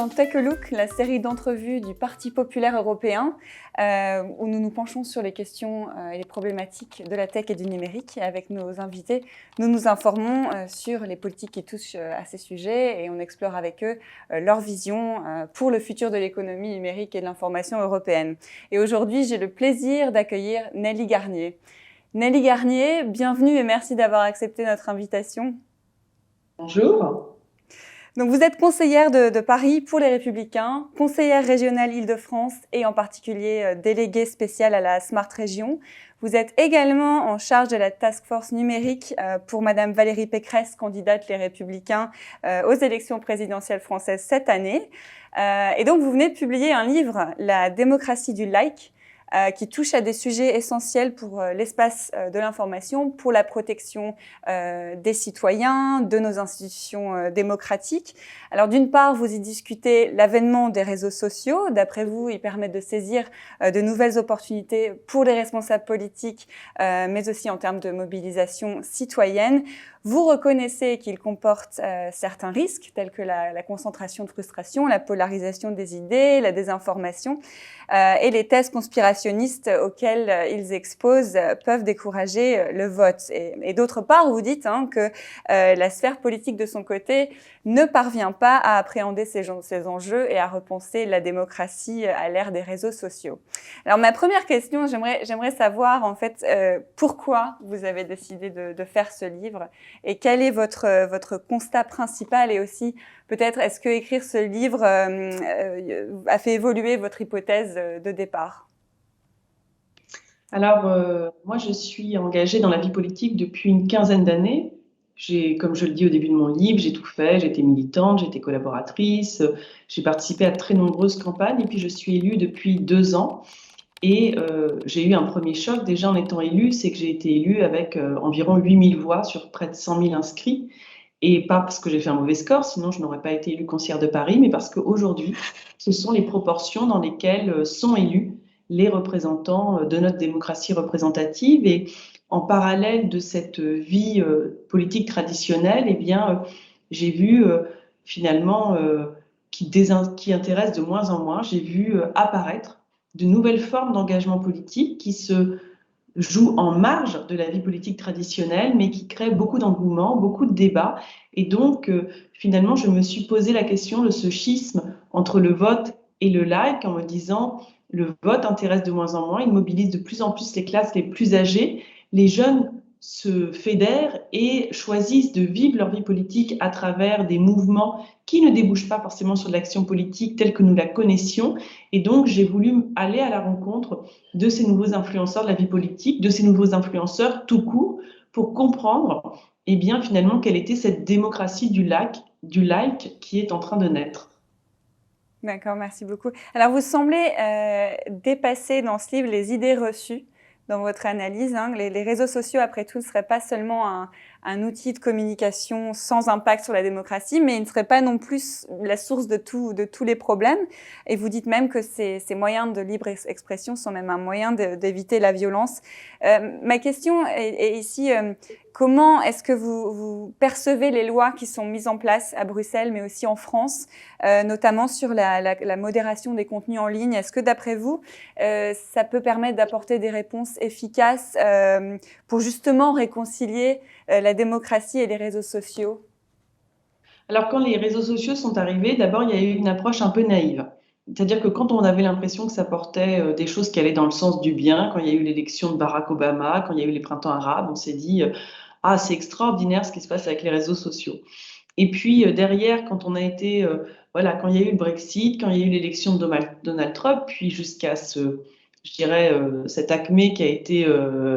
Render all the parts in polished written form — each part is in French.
dans Take a Look, la série d'entrevues du Parti populaire européen, où nous nous penchons sur les questions et les problématiques de la tech et du numérique. Et avec nos invités, nous nous informons sur les politiques qui touchent à ces sujets et on explore avec eux leur vision pour le futur de l'économie numérique et de l'information européenne. Et aujourd'hui, j'ai le plaisir d'accueillir Nelly Garnier. Nelly Garnier, bienvenue et merci d'avoir accepté notre invitation. Bonjour. Donc vous êtes conseillère de Paris pour les Républicains, conseillère régionale Île-de-France et en particulier déléguée spéciale à la Smart Région. Vous êtes également en charge de la Task Force numérique pour Madame Valérie Pécresse, candidate Les Républicains aux élections présidentielles françaises cette année. Et donc vous venez de publier un livre, La démocratie du like, qui touche à des sujets essentiels pour l'espace de l'information, pour la protection des citoyens, de nos institutions démocratiques. Alors d'une part, vous y discutez l'avènement des réseaux sociaux. D'après vous, ils permettent de saisir de nouvelles opportunités pour les responsables politiques, mais aussi en termes de mobilisation citoyenne. Vous reconnaissez qu'ils comportent certains risques, tels que la concentration de frustration, la polarisation des idées, la désinformation, et les thèses conspirationnistes auxquelles ils exposent peuvent décourager le vote. Et d'autre part, vous dites que la sphère politique de son côté ne parvient pas à appréhender ces enjeux et à repenser la démocratie à l'ère des réseaux sociaux. Alors ma première question, j'aimerais savoir en fait pourquoi vous avez décidé de faire ce livre et quel est votre constat principal et aussi peut-être est-ce que écrire ce livre a fait évoluer votre hypothèse de départ? Alors, moi, je suis engagée dans la vie politique depuis une quinzaine d'années. Comme je le dis au début de mon livre, j'ai tout fait. J'étais militante, j'étais collaboratrice, j'ai participé à très nombreuses campagnes et puis je suis élue depuis 2 ans. Et j'ai eu un premier choc déjà en étant élue, c'est que j'ai été élue avec environ 8000 voix sur près de 100 000 inscrits. Et pas parce que j'ai fait un mauvais score, sinon je n'aurais pas été élue conseillère de Paris, mais parce qu'aujourd'hui, ce sont les proportions dans lesquelles sont élus les représentants de notre démocratie représentative. Et en parallèle de cette vie politique traditionnelle, eh bien, j'ai vu finalement qui intéresse de moins en moins, j'ai vu apparaître de nouvelles formes d'engagement politique qui se jouent en marge de la vie politique traditionnelle, mais qui créent beaucoup d'engouement, beaucoup de débats. Et donc, finalement, je me suis posé la question de ce schisme entre le vote et le like en me disant le vote intéresse de moins en moins, il mobilise de plus en plus les classes les plus âgées, les jeunes se fédèrent et choisissent de vivre leur vie politique à travers des mouvements qui ne débouchent pas forcément sur l'action politique telle que nous la connaissions. Et donc, j'ai voulu aller à la rencontre de ces nouveaux influenceurs de la vie politique, de ces nouveaux influenceurs tout court, pour comprendre, eh bien, finalement, quelle était cette démocratie du like qui est en train de naître. D'accord, merci beaucoup. Alors, vous semblez dépasser dans ce livre les idées reçues dans votre analyse. Les réseaux sociaux, après tout, ne seraient pas seulement un outil de communication sans impact sur la démocratie, mais ils ne seraient pas non plus la source de tous les problèmes. Et vous dites même que ces moyens de libre expression sont même un moyen d'éviter la violence. Ma question est ici, comment est-ce que vous percevez les lois qui sont mises en place à Bruxelles, mais aussi en France, notamment sur la modération des contenus en ligne? Est-ce que d'après vous, ça peut permettre d'apporter des réponses efficaces pour justement réconcilier la démocratie et les réseaux sociaux? Alors, quand les réseaux sociaux sont arrivés, d'abord, il y a eu une approche un peu naïve. C'est-à-dire que quand on avait l'impression que ça portait des choses qui allaient dans le sens du bien, quand il y a eu l'élection de Barack Obama, quand il y a eu les printemps arabes, on s'est dit « Ah, c'est extraordinaire ce qui se passe avec les réseaux sociaux ». Et puis derrière, quand on a été, quand il y a eu le Brexit, quand il y a eu l'élection de Donald Trump, puis jusqu'à je dirais, cet acmé qui a été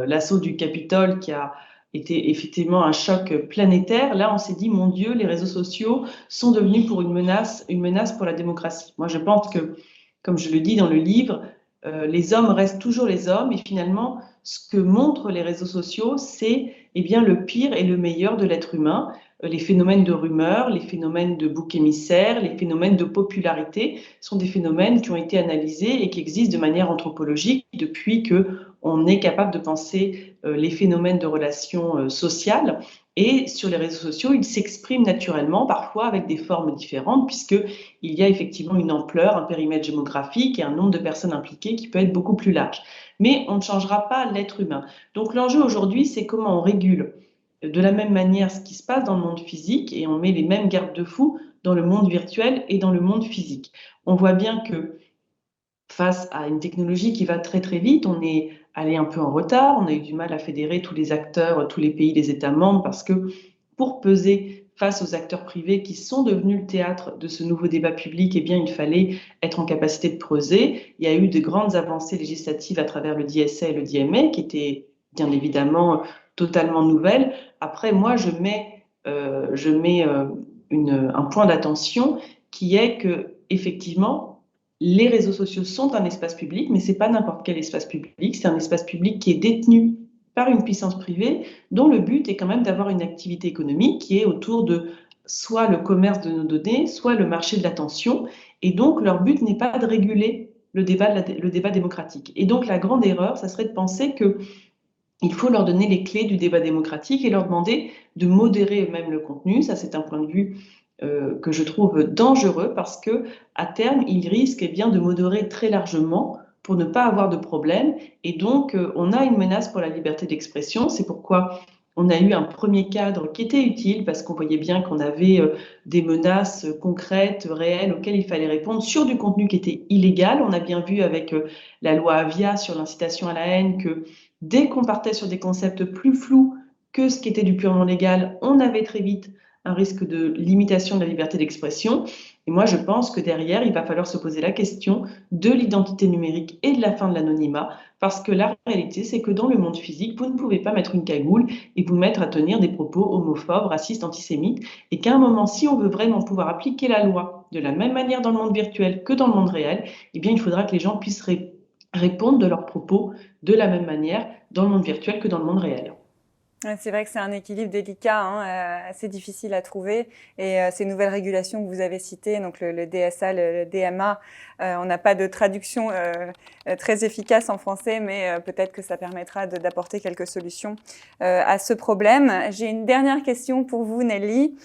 l'assaut du Capitole, qui a été effectivement un choc planétaire. Là, on s'est dit, mon Dieu, les réseaux sociaux sont devenus pour une menace pour la démocratie. Moi, je pense que, comme je le dis dans le livre, les hommes restent toujours les hommes et finalement, ce que montrent les réseaux sociaux, c'est bien le pire et le meilleur de l'être humain. Les phénomènes de rumeurs, les phénomènes de boucs émissaires, les phénomènes de popularité sont des phénomènes qui ont été analysés et qui existent de manière anthropologique depuis qu'on est capable de penser les phénomènes de relations sociales. Et sur les réseaux sociaux, ils s'expriment naturellement, parfois avec des formes différentes, puisqu'il y a effectivement une ampleur, un périmètre géographique et un nombre de personnes impliquées qui peut être beaucoup plus large. Mais on ne changera pas l'être humain. Donc l'enjeu aujourd'hui, c'est comment on régule de la même manière ce qui se passe dans le monde physique et on met les mêmes garde-fous dans le monde virtuel et dans le monde physique. On voit bien que face à une technologie qui va très très vite, on est allé un peu en retard, on a eu du mal à fédérer tous les acteurs, tous les pays, les États membres, parce que pour peser face aux acteurs privés qui sont devenus le théâtre de ce nouveau débat public, eh bien, il fallait être en capacité de creuser. Il y a eu de grandes avancées législatives à travers le DSA et le DMA, qui étaient bien évidemment totalement nouvelles. Après, moi, je mets un point d'attention qui est que, effectivement, les réseaux sociaux sont un espace public, mais c'est pas n'importe quel espace public. C'est un espace public qui est détenu par une puissance privée, dont le but est quand même d'avoir une activité économique qui est autour de soit le commerce de nos données, soit le marché de l'attention. Et donc, leur but n'est pas de réguler le débat démocratique. Et donc, la grande erreur, ça serait de penser que il faut leur donner les clés du débat démocratique et leur demander de modérer eux-mêmes le contenu. Ça, c'est un point de vue que je trouve dangereux parce que à terme, ils risquent bien de modérer très largement pour ne pas avoir de problème. Et donc, on a une menace pour la liberté d'expression. C'est pourquoi on a eu un premier cadre qui était utile parce qu'on voyait bien qu'on avait des menaces concrètes, réelles, auxquelles il fallait répondre sur du contenu qui était illégal. On a bien vu avec la loi Avia sur l'incitation à la haine que dès qu'on partait sur des concepts plus flous que ce qui était du purement légal, on avait très vite un risque de limitation de la liberté d'expression. Et moi, je pense que derrière, il va falloir se poser la question de l'identité numérique et de la fin de l'anonymat, parce que la réalité, c'est que dans le monde physique, vous ne pouvez pas mettre une cagoule et vous mettre à tenir des propos homophobes, racistes, antisémites, et qu'à un moment, si on veut vraiment pouvoir appliquer la loi de la même manière dans le monde virtuel que dans le monde réel, eh bien, il faudra que les gens puissent répondre de leurs propos de la même manière dans le monde virtuel que dans le monde réel. C'est vrai que c'est un équilibre délicat, assez difficile à trouver. Et ces nouvelles régulations que vous avez citées, donc le DSA, le DMA, on n'a pas de traduction très efficace en français, mais peut-être que ça permettra d'apporter quelques solutions à ce problème. J'ai une dernière question pour vous, Nelly.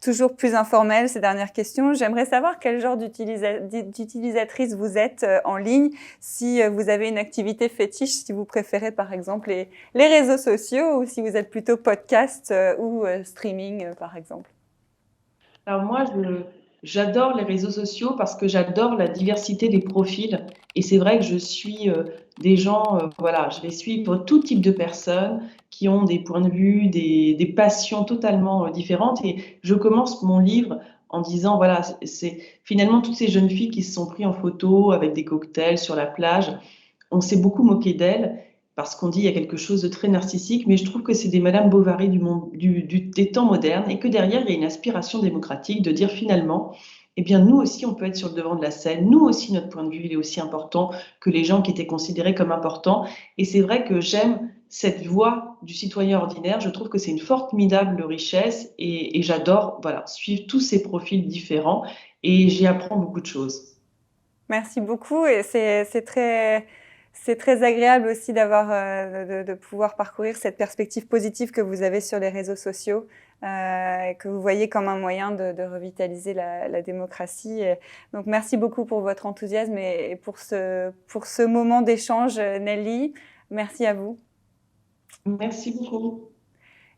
Toujours plus informelle, ces dernières questions. J'aimerais savoir quel genre d'utilisatrice vous êtes en ligne, si vous avez une activité fétiche, si vous préférez par exemple les réseaux sociaux ou si vous êtes plutôt podcast ou streaming par exemple. Alors moi, j'adore les réseaux sociaux parce que j'adore la diversité des profils. Et c'est vrai que je suis des gens, voilà, je vais suivre tout type de personnes qui ont des points de vue, des passions totalement différentes. Et je commence mon livre en disant, voilà, c'est finalement toutes ces jeunes filles qui se sont prises en photo avec des cocktails sur la plage. On s'est beaucoup moqué d'elles parce qu'on dit qu'il y a quelque chose de très narcissique, mais je trouve que c'est des Madame Bovary du monde, des temps modernes et que derrière, il y a une aspiration démocratique de dire finalement, eh bien, nous aussi, on peut être sur le devant de la scène. Nous aussi, notre point de vue, il est aussi important que les gens qui étaient considérés comme importants. Et c'est vrai que j'aime cette voix du citoyen ordinaire. Je trouve que c'est une formidable richesse et j'adore, voilà, suivre tous ces profils différents et j'y apprends beaucoup de choses. Merci beaucoup et c'est très agréable aussi d'avoir de pouvoir parcourir cette perspective positive que vous avez sur les réseaux sociaux et que vous voyez comme un moyen de revitaliser la démocratie. Et donc merci beaucoup pour votre enthousiasme et pour ce moment d'échange, Nelly. Merci à vous. Merci beaucoup.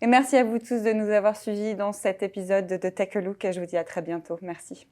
Et merci à vous tous de nous avoir suivis dans cet épisode de Take a Look et je vous dis à très bientôt. Merci.